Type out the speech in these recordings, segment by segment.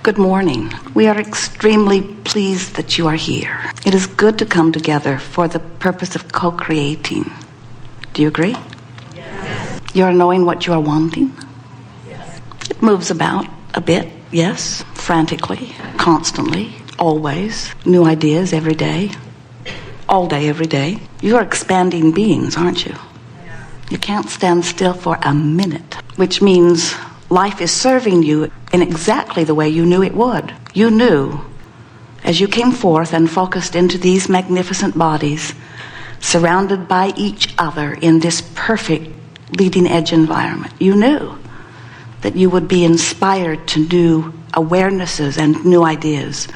Good morning. We are extremely pleased that you are here. It is good to come together for the purpose of co-creating. Do you agree? Yes. You are knowing what you are wanting? Yes. It moves about a bit, yes, frantically, constantly, always. New ideas every day, all day, every day. You are expanding beings, aren't you? Yeah. You can't stand still for a minute, which means life is serving you in exactly the way you knew it would. You knew, as you came forth and focused into these magnificent bodies, surrounded by each other in this perfect leading edge environment, you knew that you would be inspired to new awarenesses and new ideas.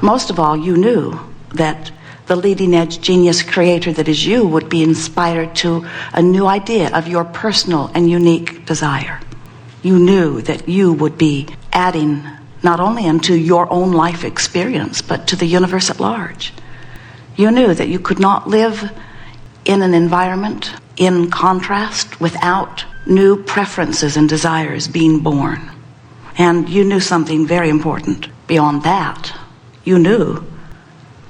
Most of all, you knew that the leading edge genius creator that is you would be inspired to a new idea of your personal and unique desire. You knew that you would be adding not only into your own life experience, but to the universe at large. You knew that you could not live in an environment in contrast without new preferences and desires being born. And you knew something very important. Beyond that, you knew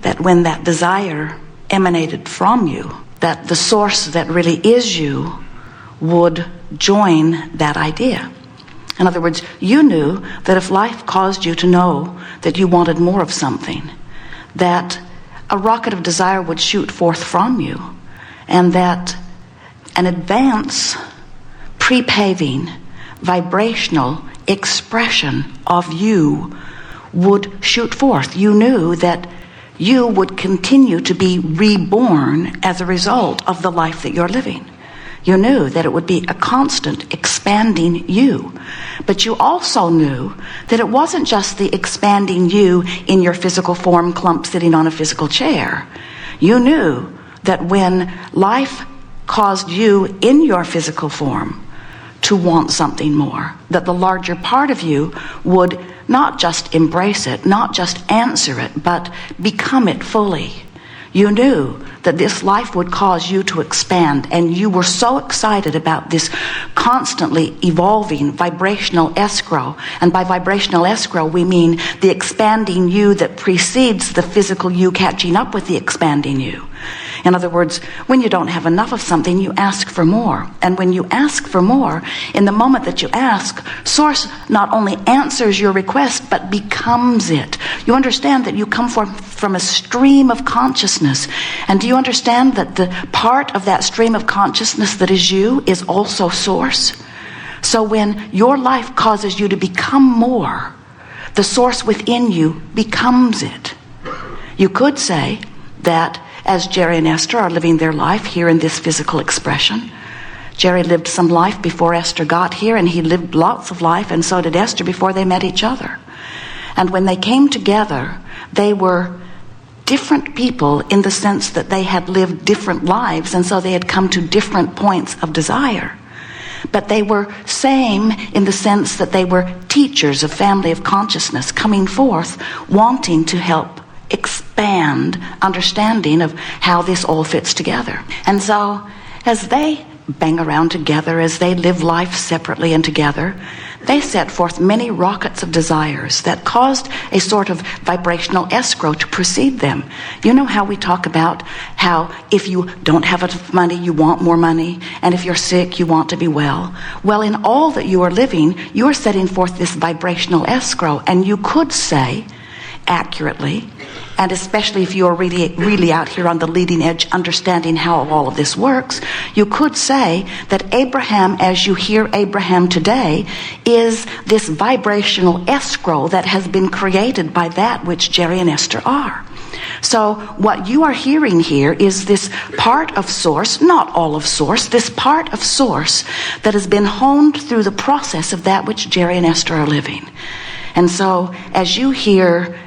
that when that desire emanated from you, that the source that really is you would join that idea. In other words, you knew that if life caused you to know that you wanted more of something, that a rocket of desire would shoot forth from you, and that an advance, pre-paving, vibrational expression of you would shoot forth. You knew that you would continue to be reborn as a result of the life that you're living. You knew that it would be a constant expanding you. But you also knew that it wasn't just the expanding you in your physical form clump sitting on a physical chair. You knew that when life caused you in your physical form to want something more, that the larger part of you would not just embrace it, not just answer it, but become it fully. You knew that this life would cause you to expand, and you were so excited about this constantly evolving vibrational escrow. And by vibrational escrow, we mean the expanding you that precedes the physical you catching up with the expanding you. In other words, when you don't have enough of something, you ask for more. And when you ask for more, in the moment that you ask, Source not only answers your request, but becomes it. You understand that you come from a stream of consciousness. And do you understand that the part of that stream of consciousness that is you is also Source? So when your life causes you to become more, the Source within you becomes it. You could say that as Jerry and Esther are living their life here in this physical expression, Jerry lived some life before Esther got here, and he lived lots of life, and so did Esther before they met each other. And when they came together, they were different people in the sense that they had lived different lives, and so they had come to different points of desire. But they were same in the sense that they were teachers of family of consciousness coming forth, wanting to help expand understanding of how this all fits together. And so as they bang around together, as they live life separately and together, they set forth many rockets of desires that caused a sort of vibrational escrow to precede them. You know how we talk about how if you don't have enough money, you want more money, and if you're sick, you want to be well. Well, in all that you are living, you are setting forth this vibrational escrow, and you could say accurately, and especially if you're really out here on the leading edge understanding how all of this works, you could say that Abraham, as you hear Abraham today, is this vibrational escrow that has been created by that which Jerry and Esther are. So what you are hearing here is this part of Source, not all of Source, this part of Source that has been honed through the process of that which Jerry and Esther are living. And so as you hear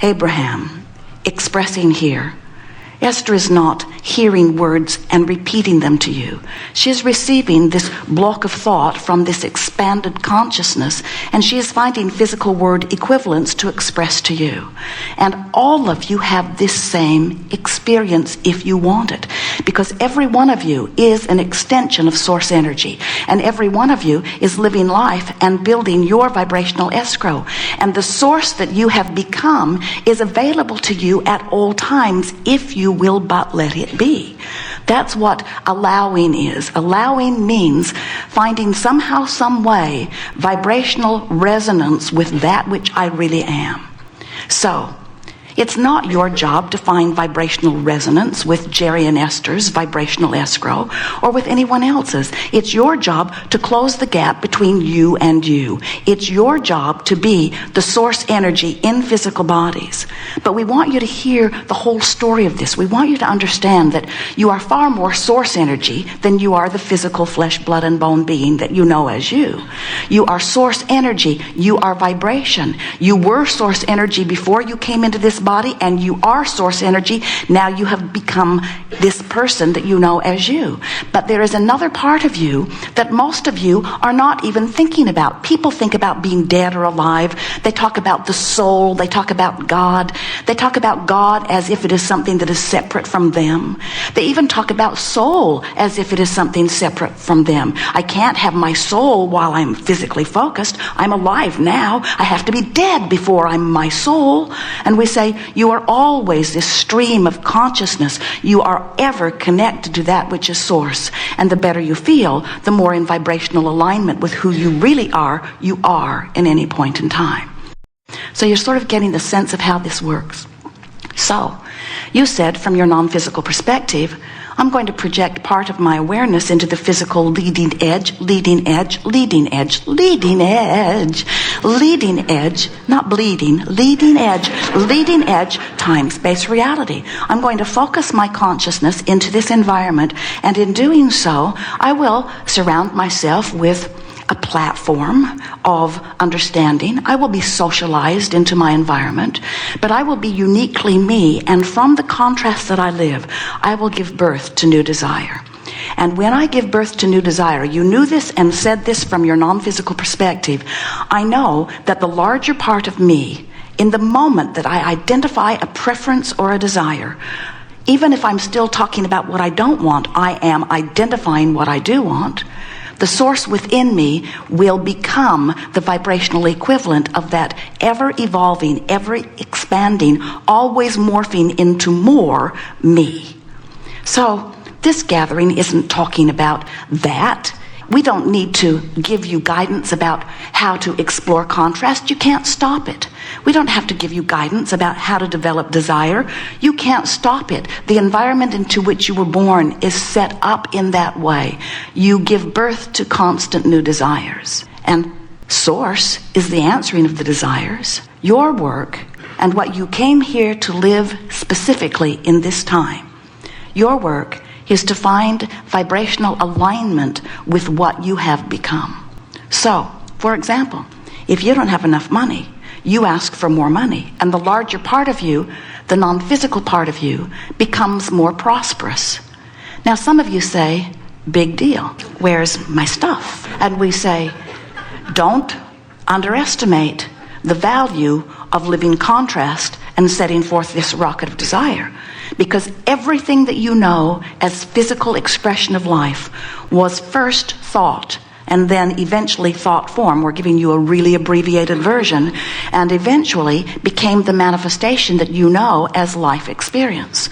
Abraham expressing here, Esther is not hearing words and repeating them to you. She is receiving this block of thought from this expanded consciousness, and she is finding physical word equivalents to express to you. And all of you have this same experience if you want it, because every one of you is an extension of source energy, and every one of you is living life and building your vibrational escrow. And the source that you have become is available to you at all times if you will but let it be. That's what allowing is. Allowing means finding somehow, some way, vibrational resonance with that which I really am. So, it's not your job to find vibrational resonance with Jerry and Esther's vibrational escrow or with anyone else's. It's your job to close the gap between you and you. It's your job to be the source energy in physical bodies. But we want you to hear the whole story of this. We want you to understand that you are far more source energy than you are the physical flesh, blood, and bone being that you know as you. You are source energy. You are vibration. You were source energy before you came into this body, and you are source energy. Now you have become this person that you know as you. But there is another part of you that most of you are not even thinking about. People think about being dead or alive. They talk about the soul. They talk about God. They talk about God as if it is something that is separate from them. They even talk about soul as if it is something separate from them. I can't have my soul while I'm physically focused. I'm alive now. I have to be dead before I'm my soul. And we say, you are always this stream of consciousness. You are ever connected to that which is source. And the better you feel, the more in vibrational alignment with who you really are, you are in any point in time. So you're sort of getting the sense of how this works. So, you said from your non-physical perspective, I'm going to project part of my awareness into the physical leading edge, not bleeding, leading edge time-space reality. I'm going to focus my consciousness into this environment, and in doing so, I will surround myself with a platform of understanding. I will be socialized into my environment, but I will be uniquely me, and from the contrast that I live, I will give birth to new desire. And when I give birth to new desire, you knew this and said this from your non-physical perspective, I know that the larger part of me, in the moment that I identify a preference or a desire, even if I'm still talking about what I don't want, I am identifying what I do want. The source within me will become the vibrational equivalent of that ever-evolving, ever-expanding, always morphing into more me. So this gathering isn't talking about that. We don't need to give you guidance about how to explore contrast. You can't stop it. We don't have to give you guidance about how to develop desire. You can't stop it. The environment into which you were born is set up in that way. You give birth to constant new desires. And source is the answering of the desires. Your work and what you came here to live specifically in this time. Your work is to find vibrational alignment with what you have become. So, for example, if you don't have enough money, you ask for more money, and the larger part of you, the non-physical part of you, becomes more prosperous. Now, some of you say, big deal, where's my stuff? And we say, don't underestimate the value of living contrast and setting forth this rocket of desire. Because everything that you know as physical expression of life was first thought and then eventually thought form. We're giving you a really abbreviated version, and eventually became the manifestation that you know as life experience.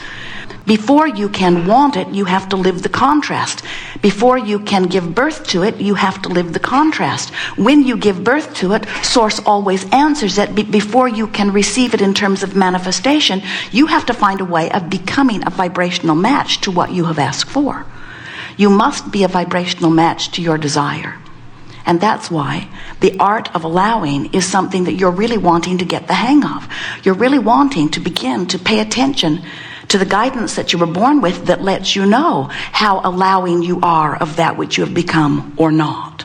Before you can want it, you have to live the contrast. Before you can give birth to it, you have to live the contrast. When you give birth to it, Source always answers it. Before you can receive it in terms of manifestation, you have to find a way of becoming a vibrational match to what you have asked for. You must be a vibrational match to your desire. And that's why the art of allowing is something that you're really wanting to get the hang of. You're really wanting to begin to pay attention to the guidance that you were born with that lets you know how allowing you are of that which you have become or not.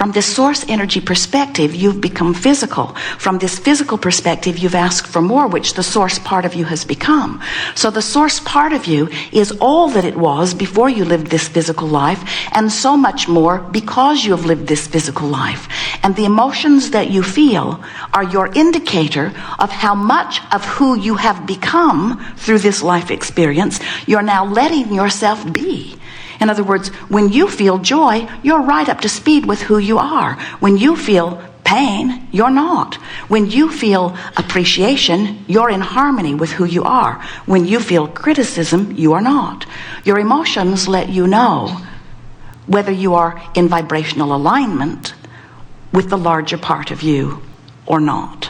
From this source energy perspective, you've become physical. From this physical perspective, you've asked for more, which the source part of you has become. So the source part of you is all that it was before you lived this physical life, and so much more because you have lived this physical life. And the emotions that you feel are your indicator of how much of who you have become through this life experience you're now letting yourself be. In other words, when you feel joy, you're right up to speed with who you are. When you feel pain, you're not. When you feel appreciation, you're in harmony with who you are. When you feel criticism, you are not. Your emotions let you know whether you are in vibrational alignment with the larger part of you or not.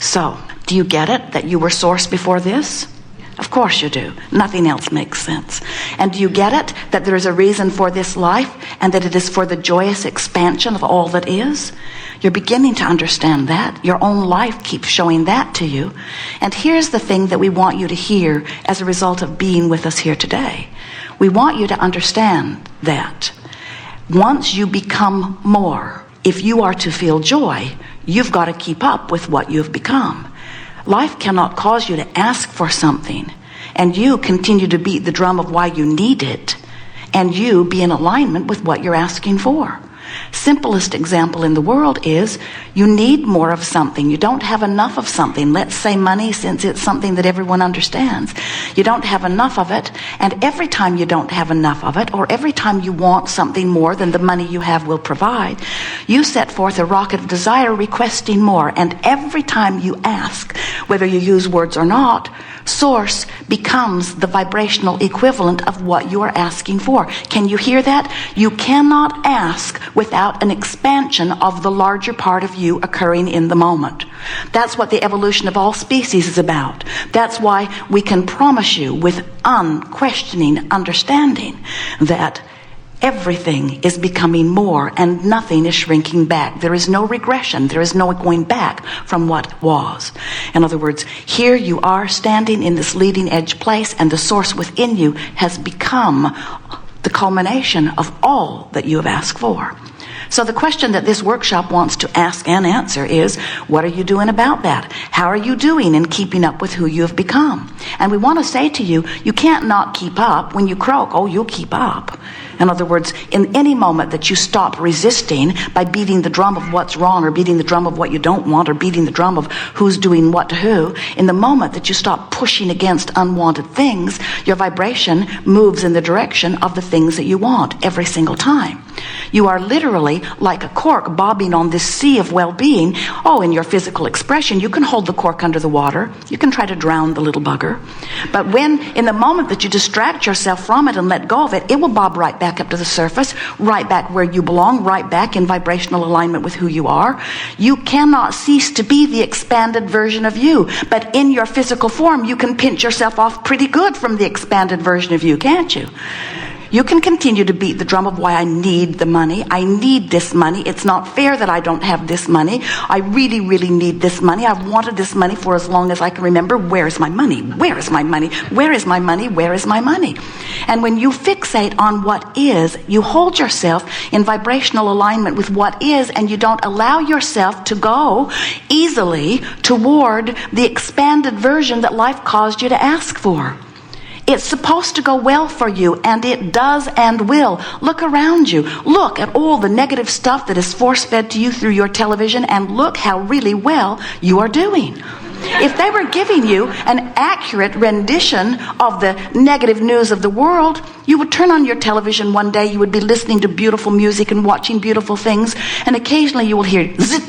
So, do you get it that you were source before this? Of course you do. Nothing else makes sense. And do you get it that there is a reason for this life and that it is for the joyous expansion of all that is? You're beginning to understand that. Your own life keeps showing that to you. And here's the thing that we want you to hear as a result of being with us here today. We want you to understand that once you become more, if you are to feel joy, you've got to keep up with what you've become. Life cannot cause you to ask for something and you continue to beat the drum of why you need it and you be in alignment with what you're asking for. Simplest example in the world is you need more of something. You don't have enough of something. Let's say money, since it's something that everyone understands. You don't have enough of it, and every time you don't have enough of it, or every time you want something more than the money you have will provide, you set forth a rocket of desire requesting more, and every time you ask, whether you use words or not, source becomes the vibrational equivalent of what you are asking for. Can you hear that? You cannot ask without an expansion of the larger part of you occurring in the moment. That's what the evolution of all species is about. That's why we can promise you with unquestioning understanding that everything is becoming more and nothing is shrinking back. There is no regression. There is no going back from what was. In other words, here you are standing in this leading edge place and the source within you has become the culmination of all that you have asked for. So the question that this workshop wants to ask and answer is, what are you doing about that? How are you doing in keeping up with who you have become? And we want to say to you, you can't not keep up. When you croak, oh, you'll keep up. In other words, in any moment that you stop resisting by beating the drum of what's wrong or beating the drum of what you don't want or beating the drum of who's doing what to who, in the moment that you stop pushing against unwanted things, your vibration moves in the direction of the things that you want every single time. You are literally like a cork bobbing on this sea of well-being. Oh, in your physical expression, you can hold the cork under the water. You can try to drown the little bugger. But when, in the moment that you distract yourself from it and let go of it, it will bob right back up to the surface, right back where you belong, right back in vibrational alignment with who you are. You cannot cease to be the expanded version of you. But in your physical form, you can pinch yourself off pretty good from the expanded version of you, can't you? You can continue to beat the drum of why I need the money. I need this money. It's not fair that I don't have this money. I really, really need this money. I've wanted this money for as long as I can remember. Where is my money? Where is my money? Where is my money? Where is my money? And when you fixate on what is, you hold yourself in vibrational alignment with what is, and you don't allow yourself to go easily toward the expanded version that life caused you to ask for. It's supposed to go well for you, and it does and will. Look around you. Look at all the negative stuff that is force-fed to you through your television, and look how really well you are doing. If they were giving you an accurate rendition of the negative news of the world, you would turn on your television one day, you would be listening to beautiful music and watching beautiful things, and occasionally you will hear zip,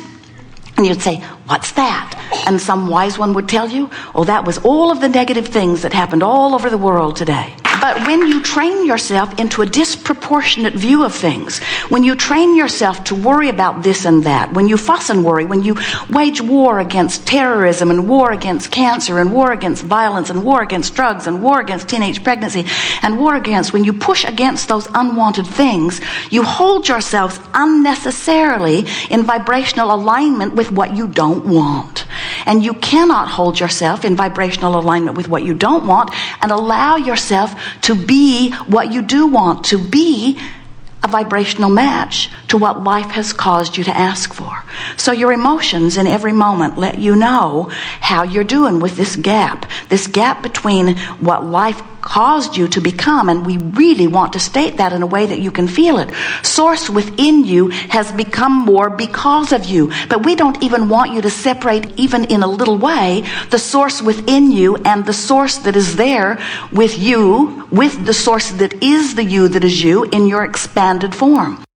and you'd say, what's that? And some wise one would tell you, oh, that was all of the negative things that happened all over the world today. But when you train yourself into a disproportionate view of things, when you train yourself to worry about this and that, when you fuss and worry, when you wage war against terrorism and war against cancer and war against violence and war against drugs and war against teenage pregnancy and war against, when you push against those unwanted things, you hold yourselves unnecessarily in vibrational alignment with what you don't want. And you cannot hold yourself in vibrational alignment with what you don't want and allow yourself to be what you do want, to be a vibrational match to what life has caused you to ask for. So your emotions in every moment let you know how you're doing with this gap between what life caused you to become, and we really want to state that in a way that you can feel it. Source within you has become more because of you, but we don't even want you to separate, even in a little way, the source within you and the source that is there with you, with the source that is the you that is you in your expanded form.